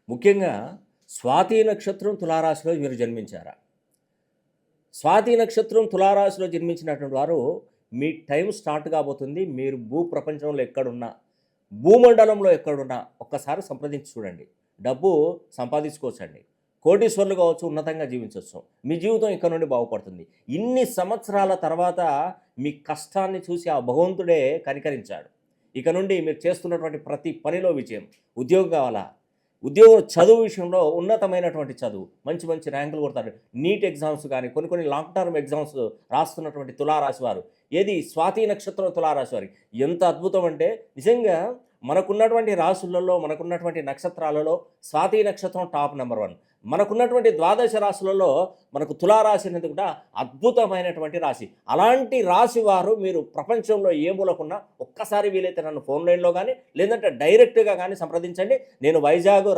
ముఖ్యంగా స్వాతి నక్షత్రం తులారాశిలో మీరు జన్మించారా? స్వాతి నక్షత్రం తులారాశిలో జన్మించినటువంటి వారు మీ టైం స్టార్ట్ కాబోతుంది. మీరు ప్రపంచంలో ఎక్కడున్నా, భూమండలంలో ఎక్కడున్నా ఒక్కసారి సంప్రదించి చూడండి. డబ్బు సంపాదించుకోవచ్చండి. కోటీశ్వరులు కావచ్చు, ఉన్నతంగా జీవించవచ్చు. మీ జీవితం ఇక్కడ నుండి బాగుపడుతుంది. ఇన్ని సంవత్సరాల తర్వాత మీ కష్టాన్ని చూసి ఆ భగవంతుడే కనికరించాడు. ఇక నుండి మీరు చేస్తున్నటువంటి ప్రతి పనిలో విజయం. ఉద్యోగం కావాలా? ఉద్యోగం చదువు విషయంలో ఉన్నతమైనటువంటి చదువు, మంచి మంచి ర్యాంకులు కొడతారు. నీట్ ఎగ్జామ్స్ కానీ కొన్ని లాంగ్ టర్మ్ ఎగ్జామ్స్ రాస్తున్నటువంటి తులారాశి వారు, ఏది స్వాతి నక్షత్రం తులారాశి వారికి ఎంత అద్భుతం అంటే, నిజంగా మనకున్నటువంటి రాశులలో, మనకున్నటువంటి నక్షత్రాలలో స్వాతి నక్షత్రం టాప్ నెంబర్ 1. మనకున్నటువంటి ద్వాదశ రాశులలో మనకు తులారాశి అనేది కూడా అద్భుతమైనటువంటి రాశి. అలాంటి రాశి వారు మీరు ప్రపంచంలో ఏ మూలకున్నా ఒక్కసారి వీలైతే నన్ను ఫోన్ లైన్లో కానీ లేదంటే డైరెక్ట్గా కానీ సంప్రదించండి. నేను వైజాగ్